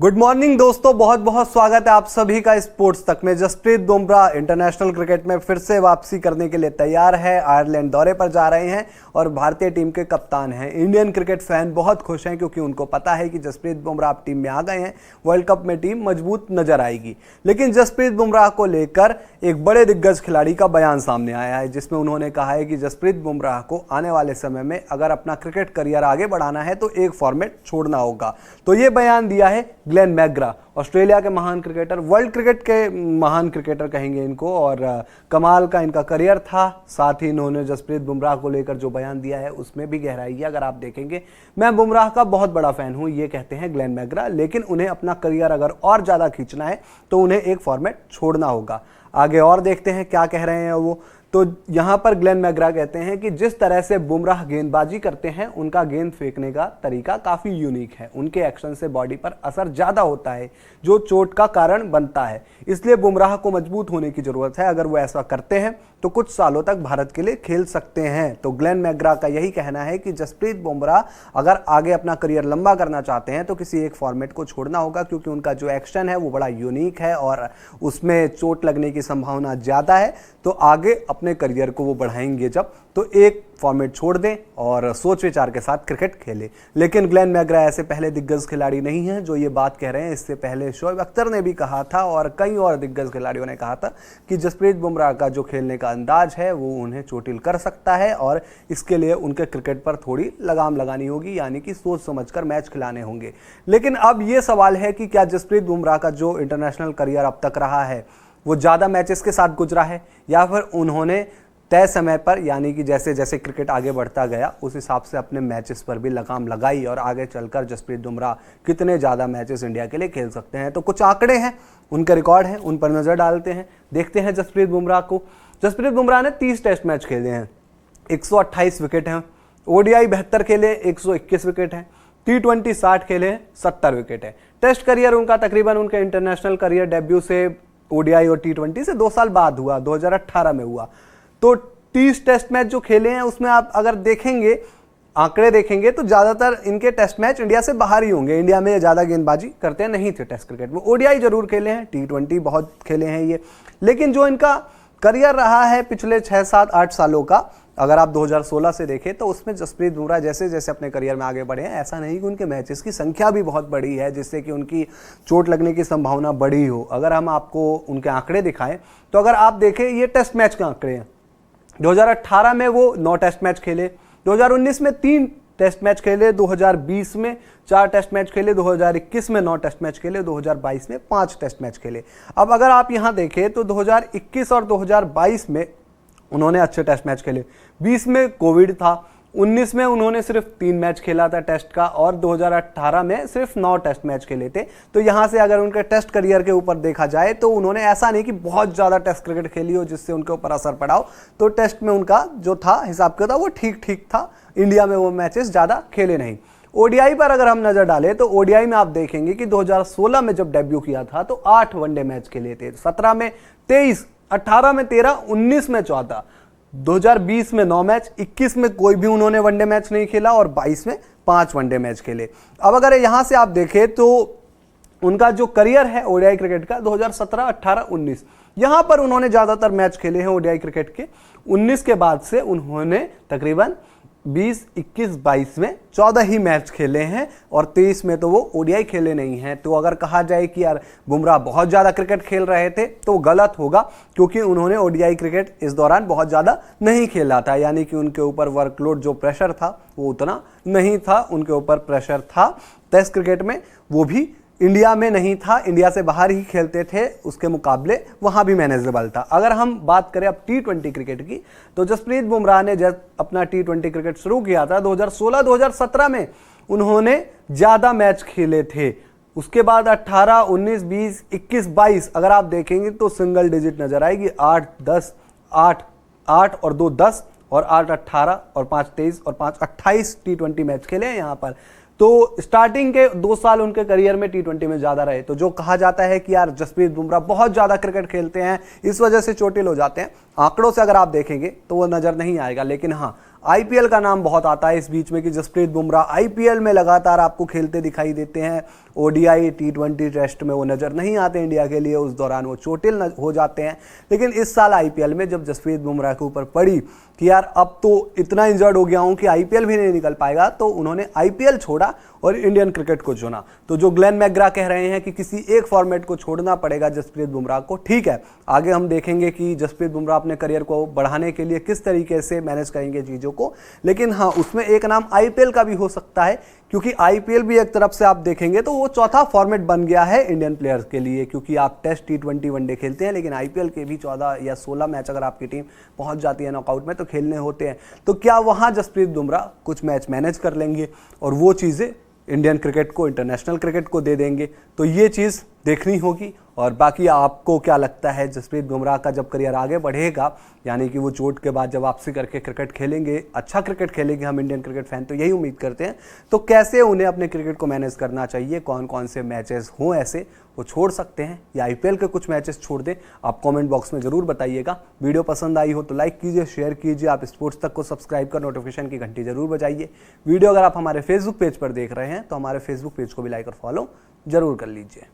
Good morning दोस्तों, बहुत बहुत स्वागत है आप सभी का स्पोर्ट्स तक में। जसप्रीत बुमराह इंटरनेशनल क्रिकेट में फिर से वापसी करने के लिए तैयार है। आयरलैंड दौरे पर जा रहे हैं और भारतीय टीम के कप्तान हैं। इंडियन क्रिकेट फैन बहुत खुश हैं क्योंकि उनको पता है कि जसप्रीत बुमराह टीम में आ गए हैं। वर्ल्ड कप में टीम मजबूत नजर आएगी। लेकिन जसप्रीत बुमराह को लेकर एक बड़े दिग्गज खिलाड़ी का बयान सामने आया है, जिसमें उन्होंने कहा है कि जसप्रीत बुमराह को आने वाले समय में अगर अपना क्रिकेट करियर आगे बढ़ाना है तो एक फॉर्मेट छोड़ना होगा। तो ये बयान दिया है ग्लेन मैकग्रा, ऑस्ट्रेलिया के महान क्रिकेटर, वर्ल्ड क्रिकेट के महान क्रिकेटर कहेंगे इनको, और कमाल का इनका करियर था। साथ ही इन्होंने जसप्रीत बुमराह को लेकर जो बयान दिया है उसमें भी गहराई है। अगर आप देखेंगे, मैं बुमराह का बहुत बड़ा फैन हूं, ये कहते हैं ग्लेन मैकग्रा, लेकिन उन्हें अपना करियर अगर और ज्यादा खींचना है तो उन्हें एक फॉर्मेट छोड़ना होगा। आगे और देखते हैं क्या कह रहे हैं वो। तो यहां पर ग्लेन मैकग्रा कहते हैं कि जिस तरह से बुमराह गेंदबाजी करते हैं, उनका गेंद फेंकने का तरीका काफी यूनिक है। उनके एक्शन से बॉडी पर असर ज्यादा होता है जो चोट का कारण बनता है। इसलिए बुमराह को मजबूत होने की जरूरत है। अगर वो ऐसा करते हैं तो कुछ सालों तक भारत के लिए खेल सकते हैं। तो ग्लेन मैकग्रा का यही कहना है कि जसप्रीत बुमराह अगर आगे अपना करियर लंबा करना चाहते हैं तो किसी एक फॉर्मेट को छोड़ना होगा, क्योंकि उनका जो एक्शन है वो बड़ा यूनिक है और उसमें चोट लगने की संभावना ज्यादा है। तो आगे अपने करियर को वो बढ़ाएंगे जब, तो एक फॉर्मेट छोड़ दें और सोच विचार के साथ क्रिकेट खेलें। लेकिन ग्लेन मैकग्रा ऐसे पहले दिग्गज खिलाड़ी नहीं हैं जो ये बात कह रहे हैं। इससे पहले शोएब अख्तर ने भी कहा था और कई और दिग्गज खिलाड़ियों ने कहा था कि जसप्रीत बुमराह का जो खेलने का अंदाज है वो उन्हें चोटिल कर सकता है और इसके लिए उनके क्रिकेट पर थोड़ी लगाम लगानी होगी, यानी कि सोच समझकर मैच खिलाने होंगे। लेकिन अब ये सवाल है कि क्या जसप्रीत बुमराह का जो इंटरनेशनल करियर अब तक रहा है वो ज़्यादा मैचेस के साथ गुजरा है, या फिर उन्होंने तय समय पर, यानी कि जैसे जैसे क्रिकेट आगे बढ़ता गया उस हिसाब से अपने मैचेस पर भी लगाम लगाई और आगे चलकर जसप्रीत बुमराह कितने ज़्यादा मैचेस इंडिया के लिए खेल सकते हैं। तो कुछ आंकड़े हैं, उनके रिकॉर्ड हैं, उन पर नज़र डालते हैं। देखते हैं जसप्रीत बुमराह को। जसप्रीत बुमराह ने 30 टेस्ट मैच खेले हैं, 128 विकेट हैं। ओडीआई 72 खेले, 121 विकेट हैं। T20 60 खेले हैं, 70 विकेट है। टेस्ट करियर उनका तकरीबन उनके इंटरनेशनल करियर डेब्यू से ओडीआई और T20 से 2 साल बाद हुआ, 2018 में हुआ। तो 30 टेस्ट मैच जो खेले हैं उसमें आप अगर देखेंगे, आंकड़े देखेंगे, तो ज्यादातर इनके टेस्ट मैच इंडिया से बाहर ही होंगे। इंडिया में ज्यादा गेंदबाजी करते नहीं थे टेस्ट क्रिकेट में। ओडीआई जरूर खेले हैं, T20 बहुत खेले हैं ये। लेकिन जो इनका करियर रहा है पिछले 6, 7, 8 सालों का, अगर आप 2016 से देखें तो उसमें जसप्रीत बुमराह जैसे जैसे अपने करियर में आगे बढ़े हैं, ऐसा नहीं कि उनके मैचेस की संख्या भी बहुत बड़ी है जिससे कि उनकी चोट लगने की संभावना बड़ी हो। अगर हम आपको उनके आंकड़े दिखाएं तो अगर आप देखें, ये टेस्ट मैच के आंकड़े हैं। 2018 में वो 9 टेस्ट मैच खेले, 2019 में 3 टेस्ट मैच खेले, 2020 में 4 टेस्ट मैच खेले, 2021 में 9 टेस्ट मैच खेले, 2022 में 5 टेस्ट मैच खेले। अब अगर आप यहां देखें तो 2021 और 2022 में उन्होंने अच्छे टेस्ट मैच खेले। 20 में कोविड था, 19 में उन्होंने सिर्फ 3 मैच खेला था टेस्ट का, और 2018 में सिर्फ 9 टेस्ट मैच खेले थे। तो यहां से अगर उनके टेस्ट करियर के ऊपर देखा जाए तो उन्होंने ऐसा नहीं कि बहुत ज्यादा टेस्ट क्रिकेट खेली हो जिससे उनके ऊपर असर पड़ा हो। तो टेस्ट में उनका जो था हिसाब किताब वो ठीक ठीक था। इंडिया में वो मैचेस ज्यादा खेले नहीं। ओडीआई पर अगर हम नजर डालें तो ओडीआई में आप देखेंगे कि 2016 में जब डेब्यू किया था तो 8 वनडे मैच खेले थे, 17 में 23, 18 में 13, 19 में 14, 2020 में 9 मैच, 21 में कोई भी उन्होंने वनडे मैच नहीं खेला और 22 में 5 वनडे मैच खेले। अब अगर यहां से आप देखें तो उनका जो करियर है ओडीआई क्रिकेट का 2017, 18, 19, यहां पर उन्होंने ज्यादातर मैच खेले हैं ओडीआई क्रिकेट के। 19 के बाद से उन्होंने तकरीबन 20, 21, 22 में 14 ही मैच खेले हैं और 23 में तो वो ओडीआई खेले नहीं हैं। तो अगर कहा जाए कि यार बुमराह बहुत ज़्यादा क्रिकेट खेल रहे थे तो गलत होगा, क्योंकि उन्होंने ओडीआई क्रिकेट इस दौरान बहुत ज़्यादा नहीं खेला था, यानी कि उनके ऊपर वर्कलोड जो प्रेशर था वो उतना नहीं था। उनके ऊपर प्रेशर था टेस्ट क्रिकेट में, वो भी इंडिया में नहीं था, इंडिया से बाहर ही खेलते थे, उसके मुकाबले वहां भी मैनेजेबल था। अगर हम बात करें अब T20 क्रिकेट की, तो जसप्रीत बुमराह ने जब अपना T20 क्रिकेट शुरू किया था 2016, 2017 में उन्होंने ज्यादा मैच खेले थे। उसके बाद 18, 19, 20, 21, 22 अगर आप देखेंगे तो सिंगल डिजिट नजर आएगी। 8, 10, 8, 8 और 2, 10 और 8, 18 और 5, 23 और 5, 28 T20 मैच खेले हैं यहाँ पर। तो स्टार्टिंग के 2 साल उनके करियर में T20 में ज्यादा रहे। तो जो कहा जाता है कि यार जसप्रीत बुमराह बहुत ज्यादा क्रिकेट खेलते हैं, इस वजह से चोटिल हो जाते हैं, आंकड़ों से अगर आप देखेंगे तो वो नजर नहीं आएगा। लेकिन हाँ, आईपीएल का नाम बहुत आता है इस बीच में कि जसप्रीत बुमराह आईपीएल में लगातार आपको खेलते दिखाई देते हैं। ओडीआई T20 टेस्ट में वो नज़र नहीं आते इंडिया के लिए, उस दौरान वो चोटिल हो जाते हैं। लेकिन इस साल आईपीएल में जब जसप्रीत बुमराह के ऊपर पड़ी कि यार अब तो इतना इंजर्ड हो गया हूं कि आईपीएल भी नहीं निकल पाएगा, तो उन्होंने आईपीएल छोड़ा और इंडियन क्रिकेट को चुना। तो जो ग्लेन मैकग्रा कह रहे हैं कि किसी एक फॉर्मेट को छोड़ना पड़ेगा जसप्रीत बुमराह को, ठीक है, आगे हम देखेंगे कि जसप्रीत बुमराह अपने करियर को बढ़ाने के लिए किस तरीके से मैनेज करेंगे चीज़ों को। लेकिन हाँ, उसमें एक नाम आईपीएल का भी हो सकता है, क्योंकि आईपीएल भी एक तरफ से आप देखेंगे तो वो चौथा फॉर्मेट बन गया है इंडियन प्लेयर्स के लिए, क्योंकि आप टेस्ट T20 वनडे खेलते हैं, लेकिन आईपीएल के भी 14 या 16 मैच अगर आपकी टीम पहुंच जाती है नॉकआउट में तो खेलने होते हैं। तो क्या वहां जसप्रीत बुमराह कुछ मैच मैनेज कर लेंगे और वो चीज़ें इंडियन क्रिकेट को, इंटरनेशनल क्रिकेट को दे देंगे? तो ये चीज़ देखनी होगी। और बाकी आपको क्या लगता है, जसप्रीत बुमराह का जब करियर आगे बढ़ेगा, यानी कि वो चोट के बाद जब वापसी करके क्रिकेट खेलेंगे, अच्छा क्रिकेट खेलेंगे, हम इंडियन क्रिकेट फैन तो यही उम्मीद करते हैं, तो कैसे उन्हें अपने क्रिकेट को मैनेज करना चाहिए, कौन कौन से मैचेस हों ऐसे वो छोड़ सकते हैं या आईपीएल के कुछ मैचेस छोड़ दें? आप कमेंट बॉक्स में ज़रूर बताइएगा। वीडियो पसंद आई हो तो लाइक कीजिए, शेयर कीजिए, आप स्पोर्ट्स तक को सब्सक्राइब कर नोटिफिकेशन की घंटी जरूर बजाइए। वीडियो अगर आप हमारे फेसबुक पेज पर देख रहे हैं तो हमारे फेसबुक पेज को भी लाइक और फॉलो जरूर कर लीजिए।